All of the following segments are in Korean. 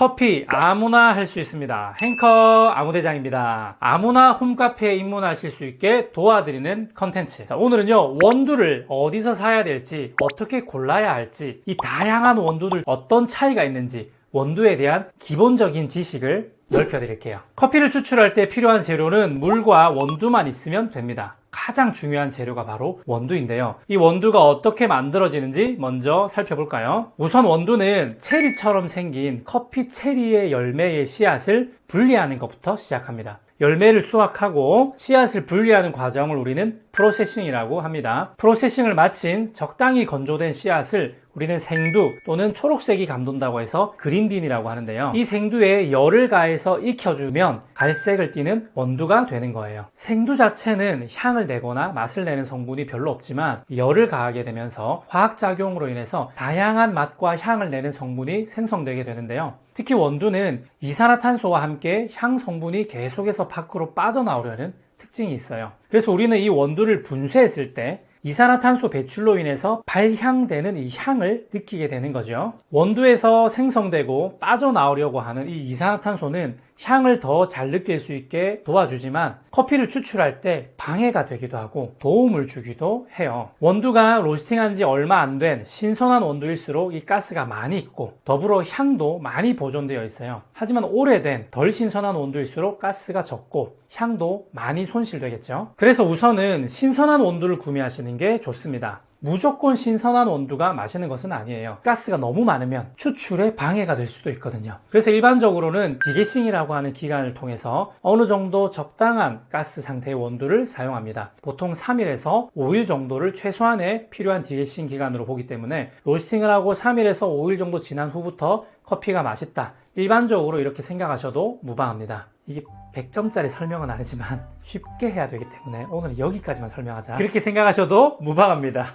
커피 아무나 할 수 있습니다. 행커 아무대장입니다. 아무나 홈카페에 입문하실 수 있게 도와드리는 컨텐츠. 오늘은요, 원두를 어디서 사야 될지, 어떻게 골라야 할지, 이 다양한 원두들 어떤 차이가 있는지, 원두에 대한 기본적인 지식을 넓혀드릴게요. 커피를 추출할 때 필요한 재료는 물과 원두만 있으면 됩니다. 가장 중요한 재료가 바로 원두인데요. 이 원두가 어떻게 만들어지는지 먼저 살펴볼까요? 우선 원두는 체리처럼 생긴 커피 체리의 열매의 씨앗을 분리하는 것부터 시작합니다. 열매를 수확하고 씨앗을 분리하는 과정을 우리는 프로세싱이라고 합니다. 프로세싱을 마친 적당히 건조된 씨앗을 우리는 생두 또는 초록색이 감돈다고 해서 그린빈이라고 하는데요. 이 생두에 열을 가해서 익혀주면 갈색을 띠는 원두가 되는 거예요. 생두 자체는 향을 내거나 맛을 내는 성분이 별로 없지만 열을 가하게 되면서 화학작용으로 인해서 다양한 맛과 향을 내는 성분이 생성되게 되는데요. 특히 원두는 이산화탄소와 함께 향 성분이 계속해서 밖으로 빠져나오려는 특징이 있어요. 그래서 우리는 이 원두를 분쇄했을 때 이산화탄소 배출로 인해서 발향되는 이 향을 느끼게 되는 거죠. 원두에서 생성되고 빠져나오려고 하는 이 이산화탄소는 향을 더 잘 느낄 수 있게 도와주지만 커피를 추출할 때 방해가 되기도 하고 도움을 주기도 해요. 원두가 로스팅한 지 얼마 안 된 신선한 원두일수록 이 가스가 많이 있고 더불어 향도 많이 보존되어 있어요. 하지만 오래된 덜 신선한 원두일수록 가스가 적고 향도 많이 손실되겠죠. 그래서 우선은 신선한 원두를 구매하시는 게 좋습니다. 무조건 신선한 원두가 마시는 것은 아니에요. 가스가 너무 많으면 추출에 방해가 될 수도 있거든요. 그래서 일반적으로는 디게싱이라고 하는 기간을 통해서 어느 정도 적당한 가스 상태의 원두를 사용합니다. 보통 3일에서 5일 정도를 최소한의 필요한 디게싱 기간으로 보기 때문에 로스팅을 하고 3일에서 5일 정도 지난 후부터 커피가 맛있다. 일반적으로 이렇게 생각하셔도 무방합니다. 이게 100점짜리 설명은 아니지만 쉽게 해야 되기 때문에 오늘 여기까지만 설명하자. 그렇게 생각하셔도 무방합니다.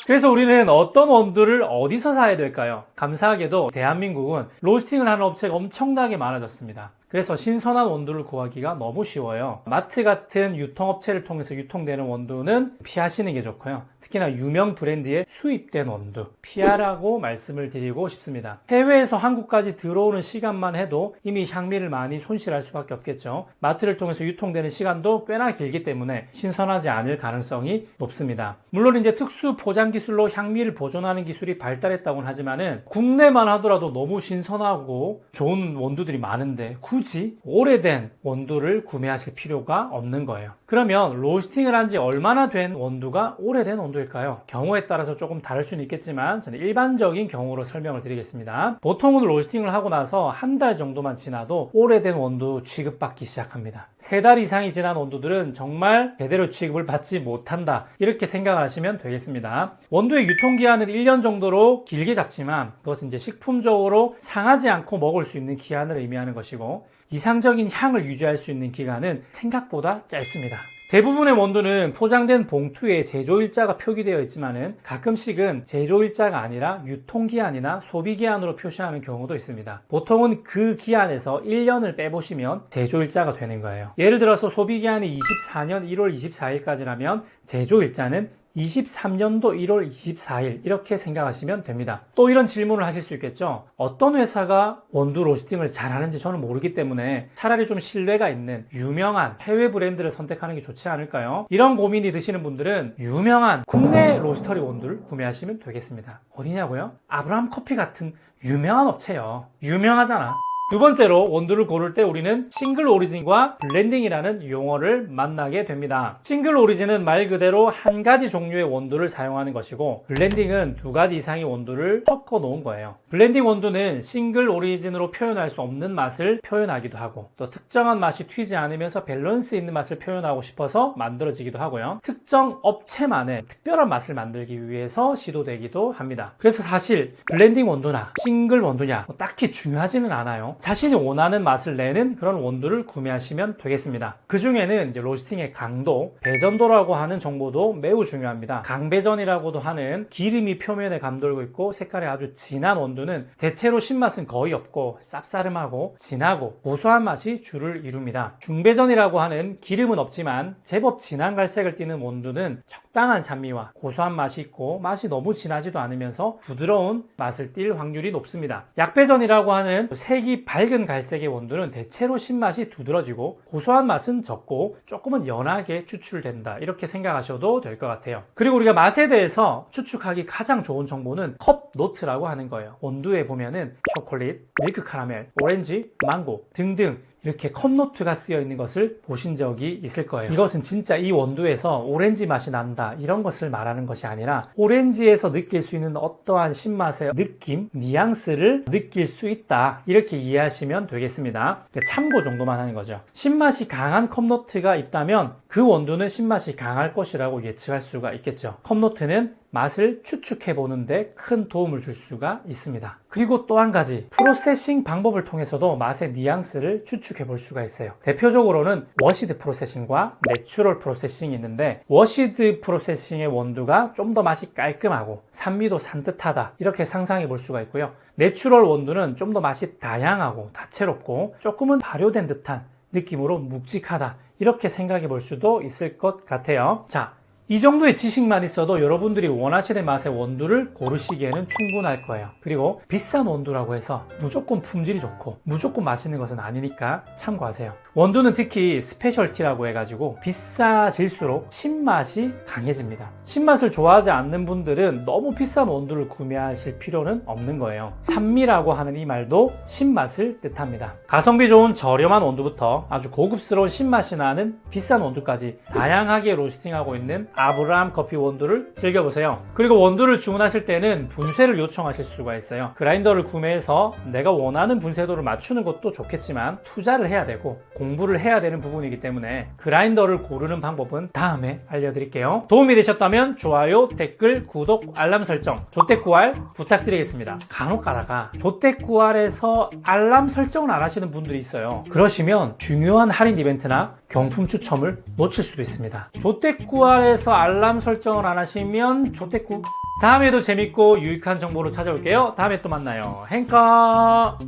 그래서 우리는 어떤 원두를 어디서 사야 될까요? 감사하게도 대한민국은 로스팅을 하는 업체가 엄청나게 많아졌습니다. 그래서 신선한 원두를 구하기가 너무 쉬워요. 마트 같은 유통업체를 통해서 유통되는 원두는 피하시는 게 좋고요. 특히나 유명 브랜드의 수입된 원두 피하라고 말씀을 드리고 싶습니다. 해외에서 한국까지 들어오는 시간만 해도 이미 향미를 많이 손실할 수밖에 없겠죠. 마트를 통해서 유통되는 시간도 꽤나 길기 때문에 신선하지 않을 가능성이 높습니다. 물론 이제 특수 포장 기술로 향미를 보존하는 기술이 발달했다고는 하지만은 국내만 하더라도 너무 신선하고 좋은 원두들이 많은데 굳이 오래된 원두를 구매하실 필요가 없는 거예요. 그러면 로스팅을 한 지 얼마나 된 원두가 오래된 원두일까요? 경우에 따라서 조금 다를 수는 있겠지만 저는 일반적인 경우로 설명을 드리겠습니다. 보통은 로스팅을 하고 나서 한 달 정도만 지나도 오래된 원두 취급받기 시작합니다. 3달 이상이 지난 원두들은 정말 제대로 취급을 받지 못한다. 이렇게 생각하시면 되겠습니다. 원두의 유통기한은 1년 정도로 길게 잡지만 그것은 이제 식품적으로 상하지 않고 먹을 수 있는 기한을 의미하는 것이고 이상적인 향을 유지할 수 있는 기간은 생각보다 짧습니다. 대부분의 원두는 포장된 봉투에 제조일자가 표기되어 있지만은 가끔씩은 제조일자가 아니라 유통기한이나 소비기한으로 표시하는 경우도 있습니다. 보통은 그 기한에서 1년을 빼보시면 제조일자가 되는 거예요. 예를 들어서 소비기한이 24년 1월 24일까지라면 제조일자는 23년도 1월 24일 이렇게 생각하시면 됩니다. 또 이런 질문을 하실 수 있겠죠. 어떤 회사가 원두 로스팅을 잘하는지 저는 모르기 때문에 차라리 좀 신뢰가 있는 유명한 해외 브랜드를 선택하는 게 좋지 않을까요? 이런 고민이 드시는 분들은 유명한 국내 로스터리 원두를 구매하시면 되겠습니다. 어디냐고요? 아브라함 커피 같은 유명한 업체요. 유명하잖아. 두 번째로 원두를 고를 때 우리는 싱글 오리진과 블렌딩이라는 용어를 만나게 됩니다. 싱글 오리진은 말 그대로 한 가지 종류의 원두를 사용하는 것이고 블렌딩은 2가지 이상의 원두를 섞어 놓은 거예요. 블렌딩 원두는 싱글 오리진으로 표현할 수 없는 맛을 표현하기도 하고 또 특정한 맛이 튀지 않으면서 밸런스 있는 맛을 표현하고 싶어서 만들어지기도 하고요. 특정 업체만의 특별한 맛을 만들기 위해서 시도되기도 합니다. 그래서 사실 블렌딩 원두나 싱글 원두냐 딱히 중요하지는 않아요. 자신이 원하는 맛을 내는 그런 원두를 구매하시면 되겠습니다. 그 중에는 이제 로스팅의 강도, 배전도라고 하는 정보도 매우 중요합니다. 강배전이라고도 하는 기름이 표면에 감돌고 있고 색깔이 아주 진한 원두는 대체로 신맛은 거의 없고 쌉싸름하고 진하고 고소한 맛이 주를 이룹니다. 중배전이라고 하는 기름은 없지만 제법 진한 갈색을 띠는 원두는 적당한 산미와 고소한 맛이 있고 맛이 너무 진하지도 않으면서 부드러운 맛을 띌 확률이 높습니다. 약배전이라고 하는 색이 이 밝은 갈색의 원두는 대체로 신맛이 두드러지고 고소한 맛은 적고 조금은 연하게 추출된다, 이렇게 생각하셔도 될 것 같아요. 그리고 우리가 맛에 대해서 추측하기 가장 좋은 정보는 컵 노트라고 하는 거예요. 원두에 보면은 초콜릿, 밀크 카라멜, 오렌지, 망고 등등 이렇게 컵노트가 쓰여 있는 것을 보신 적이 있을 거예요. 이것은 진짜 이 원두에서 오렌지 맛이 난다, 이런 것을 말하는 것이 아니라 오렌지에서 느낄 수 있는 어떠한 신맛의 느낌, 뉘앙스를 느낄 수 있다, 이렇게 이해하시면 되겠습니다. 참고 정도만 하는 거죠. 신맛이 강한 컵노트가 있다면 그 원두는 신맛이 강할 것이라고 예측할 수가 있겠죠. 컵노트는 맛을 추측해 보는데 큰 도움을 줄 수가 있습니다. 그리고 또 한 가지, 프로세싱 방법을 통해서도 맛의 뉘앙스를 추측해 볼 수가 있어요. 대표적으로는 워시드 프로세싱과 내추럴 프로세싱이 있는데, 워시드 프로세싱의 원두가 좀 더 맛이 깔끔하고 산미도 산뜻하다, 이렇게 상상해 볼 수가 있고요. 내추럴 원두는 좀 더 맛이 다양하고 다채롭고 조금은 발효된 듯한 느낌으로 묵직하다, 이렇게 생각해 볼 수도 있을 것 같아요. 자, 이 정도의 지식만 있어도 여러분들이 원하시는 맛의 원두를 고르시기에는 충분할 거예요. 그리고 비싼 원두라고 해서 무조건 품질이 좋고 무조건 맛있는 것은 아니니까 참고하세요. 원두는 특히 스페셜티라고 해가지고 비싸질수록 신맛이 강해집니다. 신맛을 좋아하지 않는 분들은 너무 비싼 원두를 구매하실 필요는 없는 거예요. 산미라고 하는 이 말도 신맛을 뜻합니다. 가성비 좋은 저렴한 원두부터 아주 고급스러운 신맛이 나는 비싼 원두까지 다양하게 로스팅하고 있는 아브라함 커피 원두를 즐겨보세요. 그리고 원두를 주문하실 때는 분쇄를 요청하실 수가 있어요. 그라인더를 구매해서 내가 원하는 분쇄도를 맞추는 것도 좋겠지만 투자를 해야 되고 공부를 해야 되는 부분이기 때문에 그라인더를 고르는 방법은 다음에 알려드릴게요. 도움이 되셨다면 좋아요, 댓글, 구독, 알람 설정, 조댓구알 부탁드리겠습니다. 간혹 가다가 조댓구알에서 알람 설정을 안 하시는 분들이 있어요. 그러시면 중요한 할인 이벤트나 경품 추첨을 놓칠 수도 있습니다. 조댓구알에서 알람 설정을 안 하시면 조댓구. 다음에도 재밌고 유익한 정보로 찾아올게요. 다음에 또 만나요. 행커.